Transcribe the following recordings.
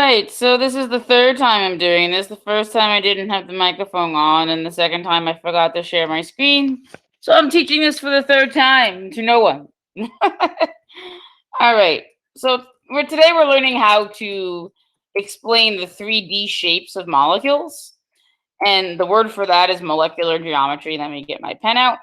right, so this is the third time I'm doing this. The first time I didn't have the microphone on, and the second time I forgot to share my screen. So I'm teaching this for the third time to no one. All right, so today we're learning how to explain the 3D shapes of molecules. And the word for that is molecular geometry. Let me get my pen out.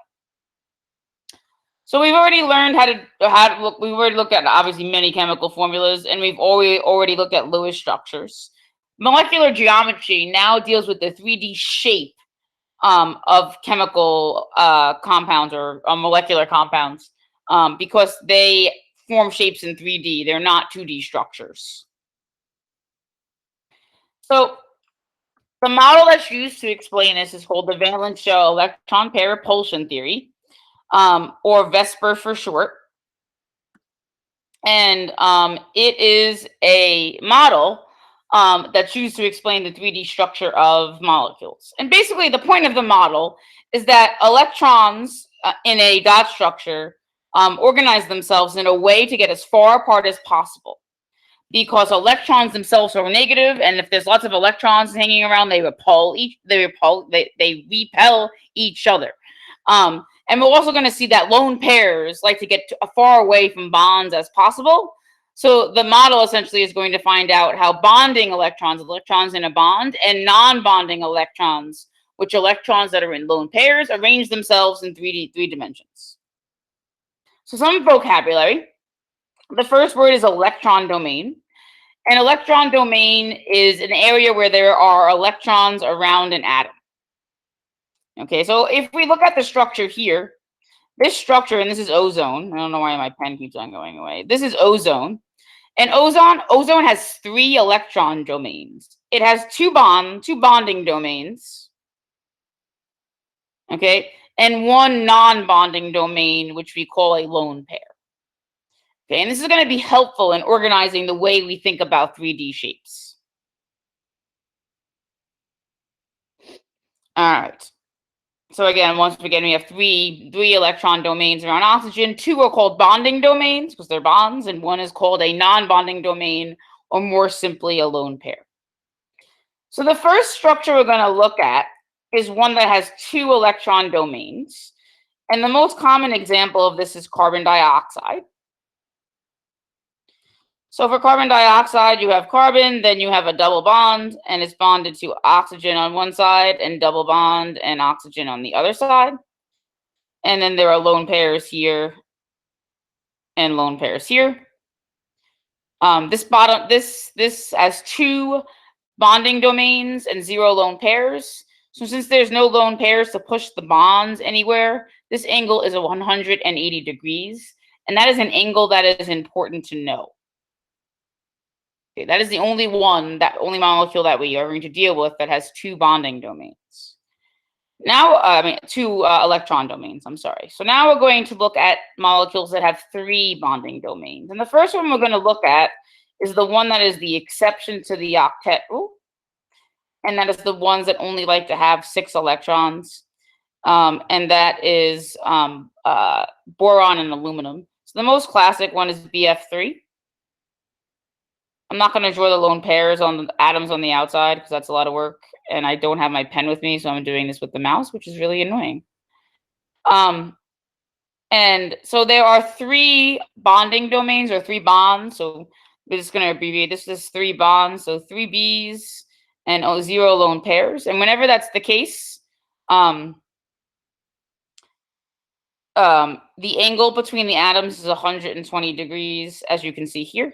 So we've already learned how to look. We've already looked at obviously many chemical formulas, and we've already looked at Lewis structures. Molecular geometry now deals with the 3D shape of chemical compounds or molecular compounds because they form shapes in 3D. They're not 2D structures. So the model that's used to explain this is called the valence shell electron pair repulsion theory, or Vsper for short. And it is a model that's used to explain the 3D structure of molecules. And basically, the point of the model is that electrons in a dot structure organize themselves in a way to get as far apart as possible. Because electrons themselves are negative, and if there's lots of electrons hanging around, they repel each other. And we're also going to see that lone pairs like to get far away from bonds as possible. So the model essentially is going to find out how bonding electrons in a bond, and non-bonding electrons, which electrons that are in lone pairs, arrange themselves in three dimensions. So some vocabulary. The first word is electron domain. An electron domain is an area where there are electrons around an atom. Okay, so if we look at the structure here, this structure, and this is ozone. I don't know why my pen keeps on going away. This is ozone. And ozone has 3 electron domains. It has two bonding domains. Okay, and 1 non-bonding domain, which we call a lone pair. Okay, and this is going to be helpful in organizing the way we think about 3D shapes. All right. So again, once again, we have three electron domains around oxygen. 2 are called bonding domains because they're bonds, and 1 is called a non-bonding domain, or more simply, a lone pair. So the first structure we're going to look at is one that has 2 electron domains. And the most common example of this is carbon dioxide. So for carbon dioxide, you have carbon, then you have a double bond, and it's bonded to oxygen on one side, and double bond and oxygen on the other side. And then there are lone pairs here and lone pairs here. This has 2 bonding domains and 0 lone pairs. So since there's no lone pairs to push the bonds anywhere, this angle is 180 degrees. And that is an angle that is important to know. Okay, that is the only molecule that we are going to deal with that has 2 bonding domains. Now, 2 electron domains, I'm sorry. So now we're going to look at molecules that have 3 bonding domains. And the first one we're going to look at is the one that is the exception to the octet rule. And that is the ones that only like to have 6 electrons. And that is boron and aluminum. So the most classic one is BF3. I'm not going to draw the lone pairs on the atoms on the outside because that's a lot of work, and I don't have my pen with me, so I'm doing this with the mouse, which is really annoying. And so there are 3 bonding domains, or 3 bonds. So we're just going to abbreviate this as 3 bonds, so 3 Bs and 0 lone pairs. And whenever that's the case, the angle between the atoms is 120 degrees, as you can see here.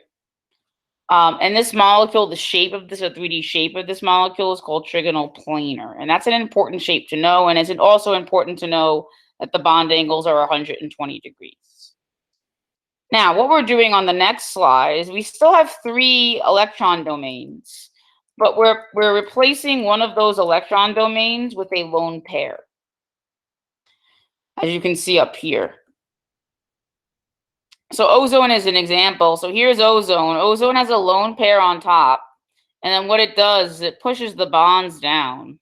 And this molecule, the shape of this, a 3D shape of this molecule is called trigonal planar. And that's an important shape to know. And it's also important to know that the bond angles are 120 degrees. Now, what we're doing on the next slide is we still have 3 electron domains, but we're replacing one of those electron domains with a lone pair, as you can see up here. So ozone is an example. So here's ozone. Ozone has a lone pair on top. And then what it does is it pushes the bonds down.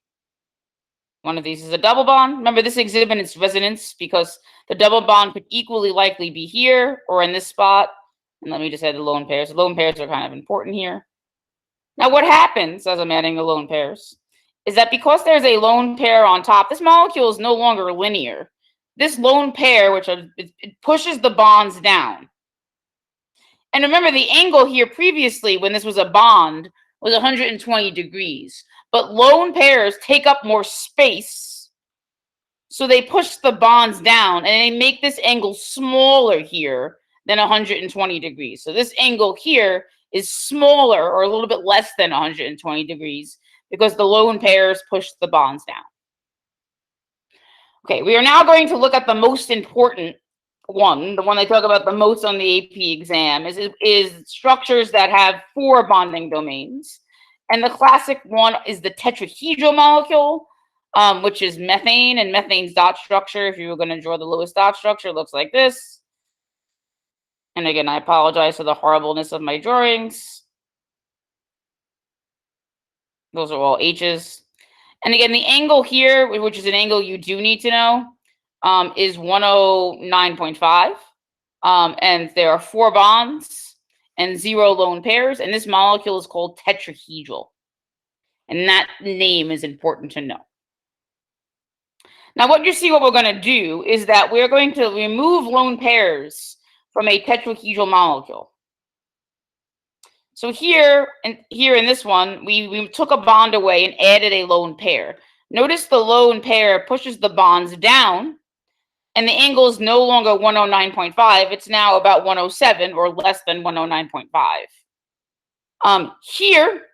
One of these is a double bond. Remember, this exhibits resonance because the double bond could equally likely be here or in this spot. And let me just add the lone pairs. The lone pairs are kind of important here. Now, what happens as I'm adding the lone pairs is that because there's a lone pair on top, this molecule is no longer linear. This lone pair, it pushes the bonds down. And remember, the angle here previously, when this was a bond, was 120 degrees. But lone pairs take up more space, so they push the bonds down, and they make this angle smaller here than 120 degrees. So this angle here is smaller, or a little bit less than 120 degrees, because the lone pairs push the bonds down. Okay, we are now going to look at the most important one, the one they talk about the most on the AP exam, is structures that have 4 bonding domains. And the classic one is the tetrahedral molecule, which is methane, and methane's dot structure, if you were going to draw the Lewis dot structure, looks like this. And again, I apologize for the horribleness of my drawings. Those are all H's. And again, the angle here, which is an angle you do need to know, is 109.5. And there are 4 bonds and 0 lone pairs. And this molecule is called tetrahedral. And that name is important to know. Now, what we're going to do is that we're going to remove lone pairs from a tetrahedral molecule. So here in this one, we took a bond away and added a lone pair. Notice the lone pair pushes the bonds down, and the angle is no longer 109.5. It's now about 107, or less than 109.5. Here,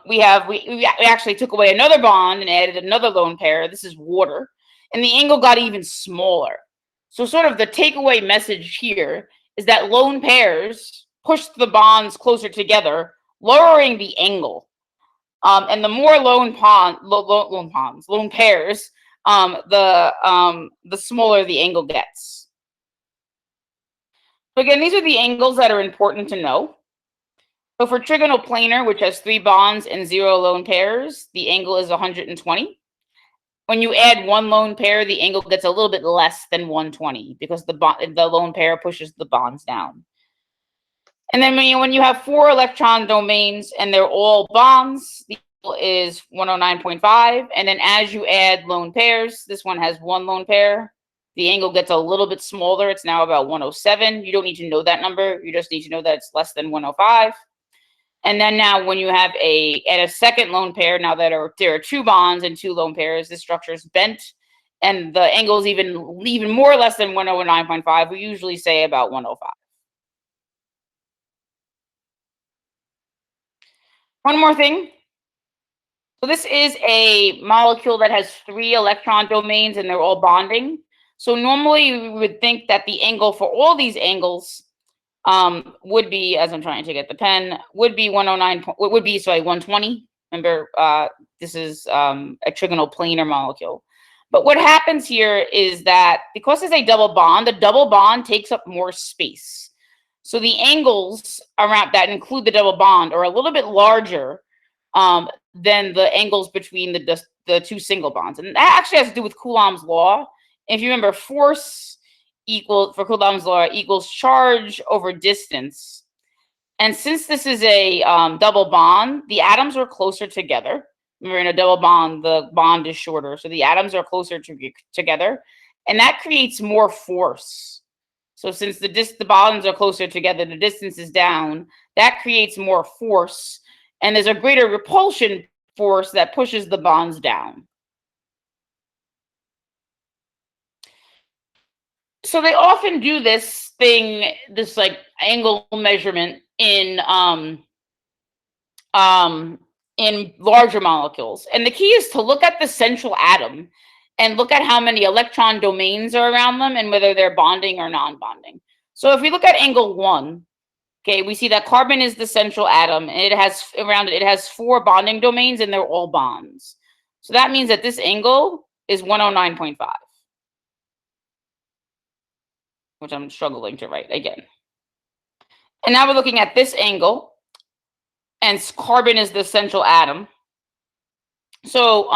we actually took away another bond and added another lone pair. This is water, and the angle got even smaller. So sort of the takeaway message here is that lone pairs push the bonds closer together, lowering the angle. And the more lone pairs, the smaller the angle gets. So again, these are the angles that are important to know. So for trigonoplanar, which has 3 bonds and 0 lone pairs, the angle is 120. When you add 1 lone pair, the angle gets a little bit less than 120 because the lone pair pushes the bonds down. And then when you have 4 electron domains and they're all bonds, the angle is 109.5. And then as you add lone pairs, this one has 1 lone pair. The angle gets a little bit smaller. It's now about 107. You don't need to know that number. You just need to know that it's less than 105. And then now when you have add a second lone pair, now that there are 2 bonds and 2 lone pairs, this structure is bent, and the angle is even more or less than 109.5. We usually say about 105. One more thing. So this is a molecule that has 3 electron domains and they're all bonding. So normally we would think that the angle for all these angles would be, as I'm trying to get the pen, would be 120. Remember, this is a trigonoplanar molecule. But what happens here is that because it's a double bond, the double bond takes up more space. So the angles around that include the double bond are a little bit larger than the angles between the 2 single bonds. And that actually has to do with Coulomb's law. If you remember, force for Coulomb's law equals charge over distance. And since this is a double bond, the atoms are closer together. Remember, in a double bond, the bond is shorter. So the atoms are closer together. And that creates more force. So since the bonds are closer together, the distance is down. That creates more force. And there's a greater repulsion force that pushes the bonds down. So they often do this like angle measurement in larger molecules. And the key is to look at the central atom and look at how many electron domains are around them and whether they're bonding or non-bonding. So if we look at angle 1, okay, we see that carbon is the central atom, and it has 4 bonding domains, and they're all bonds. So that means that this angle is 109.5, which I'm struggling to write again. And now we're looking at this angle, and carbon is the central atom. So,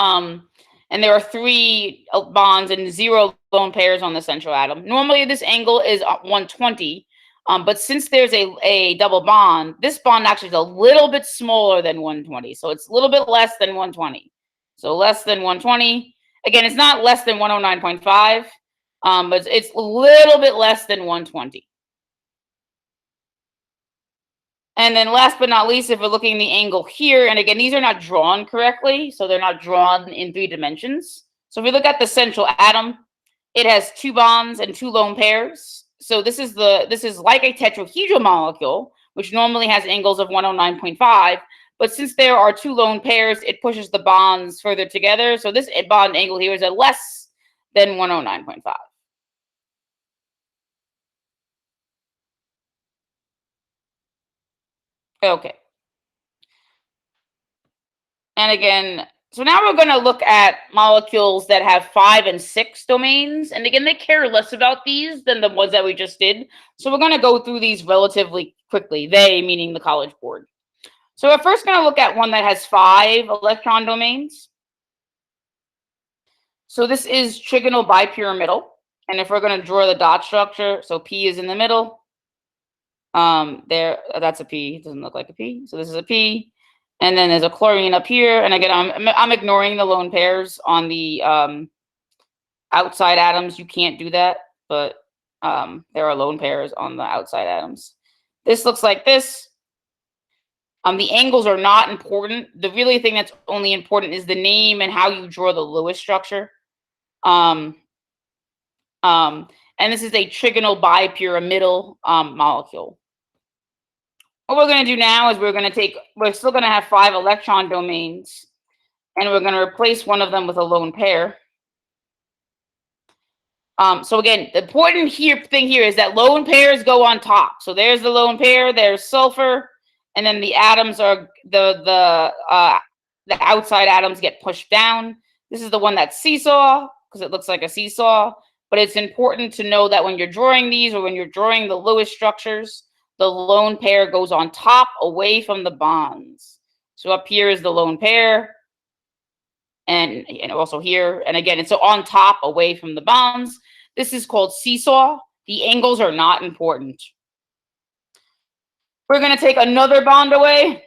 and there are 3 bonds and 0 lone pairs on the central atom. Normally, this angle is 120, But since there's a double bond, this bond actually is a little bit smaller than 120. So it's a little bit less than 120. So less than 120. Again, it's not less than 109.5, but it's a little bit less than 120. And then last but not least, if we're looking at the angle here, and again, these are not drawn correctly, so they're not drawn in 3 dimensions. So if we look at the central atom, it has 2 bonds and 2 lone pairs. So this is like a tetrahedral molecule, which normally has angles of 109.5. But since there are 2 lone pairs, it pushes the bonds further together. So this bond angle here is at less than 109.5. Okay. And again, so now we're going to look at molecules that have 5 and 6 domains. And again, they care less about these than the ones that we just did. So we're going to go through these relatively quickly, they meaning the College Board. So we're first going to look at one that has 5 electron domains. So this is trigonal bipyramidal. And if we're going to draw the dot structure, so P is in the middle. That's a P. It doesn't look like a P. So this is a P. And then there's a chlorine up here. And again, I'm ignoring the lone pairs on the outside atoms. You can't do that, but there are lone pairs on the outside atoms. This looks like this. The angles are not important. The really thing that's only important is the name and how you draw the Lewis structure. And this is a trigonal bipyramidal molecule. What we're going to do now is we're still going to have 5 electron domains, and we're going to replace one of them with a lone pair. So again, the important thing here is that lone pairs go on top. So there's the lone pair, there's sulfur, and then the atoms are the outside atoms get pushed down. This is the one that's seesaw because it looks like a seesaw. But it's important to know that when you're drawing these or when you're drawing the Lewis structures, the lone pair goes on top away from the bonds. So up here is the lone pair. And also here. And again, it's on top away from the bonds. This is called seesaw. The angles are not important. We're going to take another bond away.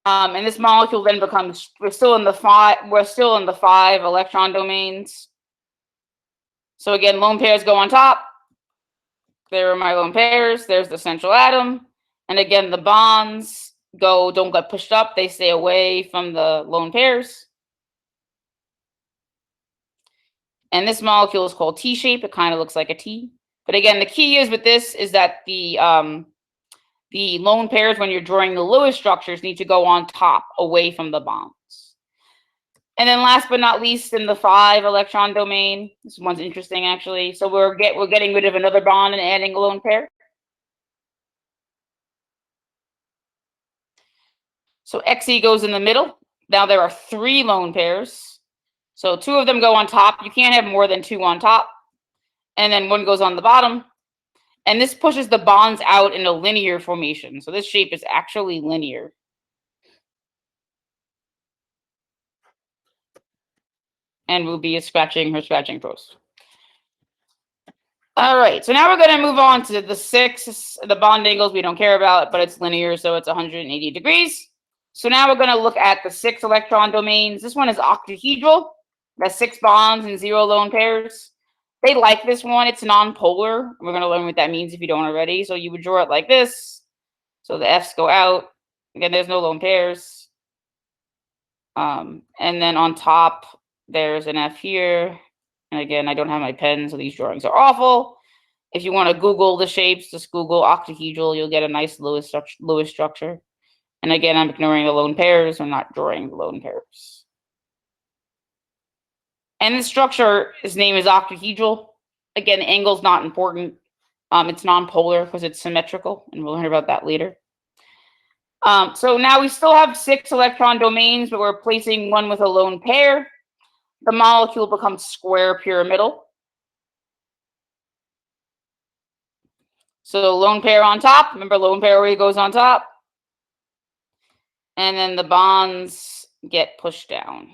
And this molecule then becomes, we're still in the 5 electron domains. So again, lone pairs go on top. There are my lone pairs. There's the central atom. And again, the bonds don't get pushed up. They stay away from the lone pairs. And this molecule is called T-shape. It kind of looks like a T. But again, the key is with this is that the lone pairs, when you're drawing the Lewis structures, need to go on top away from the bonds. And then last but not least, in the 5 electron domain, this one's interesting actually. So we're getting rid of another bond and adding a lone pair. So Xe goes in the middle. Now there are 3 lone pairs. So 2 of them go on top. You can't have more than 2 on top. And then 1 goes on the bottom. And this pushes the bonds out in a linear formation. So this shape is actually linear. And Ruby is scratching her scratching post. All right, so now we're going to move on to the 6, the bond angles we don't care about, but it's linear, so it's 180 degrees. So now we're going to look at the 6 electron domains. This one is octahedral. That's 6 bonds and 0 lone pairs. They like this one. It's non-polar. We're going to learn what that means if you don't already. So you would draw it like this. So the F's go out. Again, there's no lone pairs. And then on top, there's an F here. And again, I don't have my pen, so these drawings are awful. If you want to Google the shapes, just Google octahedral. You'll get a nice Lewis structure. And again, I'm ignoring the lone pairs. I'm not drawing the lone pairs. And the structure, its name is octahedral. Again, the angle's not important. It's non-polar because it's symmetrical, and we'll learn about that later. So now we still have 6 electron domains, but we're replacing one with a lone pair. The molecule becomes square pyramidal. So lone pair on top. Remember, lone pair always goes on top. And then the bonds get pushed down.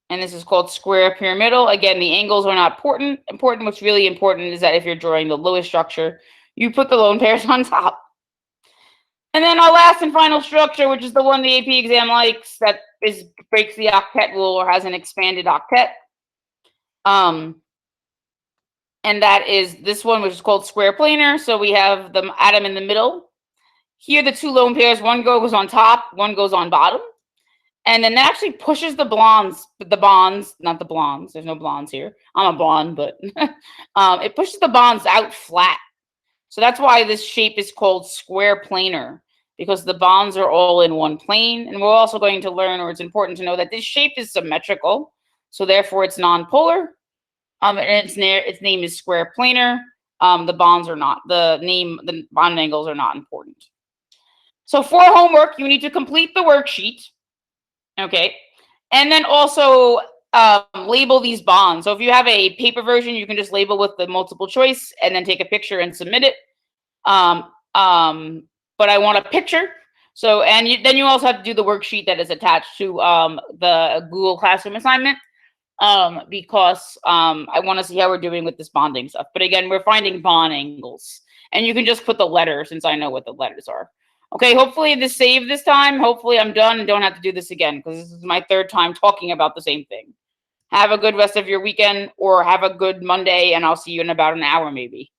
And this is called square pyramidal. Again, the angles are not important. What's really important is that if you're drawing the lowest structure, you put the lone pairs on top. And then our last and final structure, which is the one the AP exam likes, that breaks the octet rule or has an expanded octet. And that is this one, which is called square planar. So we have the atom in the middle. Here, the two lone pairs, one goes on top, one goes on bottom. And then that actually pushes the bonds, not the blondes. There's no blondes here. I'm a blonde, but it pushes the bonds out flat. So that's why this shape is called square planar, because the bonds are all in one plane. And we're also going to learn, or it's important to know, that this shape is symmetrical. So therefore, it's nonpolar. And its name is square planar. The bonds are not. The bond angles are not important. So for homework, you need to complete the worksheet. Okay. And then also label these bonds. So if you have a paper version, you can just label with the multiple choice and then take a picture and submit it. But I want a picture. So, and then you also have to do the worksheet that is attached to the Google Classroom assignment. Because I want to see how we're doing with this bonding stuff. But again, we're finding bond angles. And you can just put the letter, since I know what the letters are. Okay, hopefully this saved this time. Hopefully I'm done and don't have to do this again, because this is my third time talking about the same thing. Have a good rest of your weekend, or have a good Monday, and I'll see you in about an hour maybe.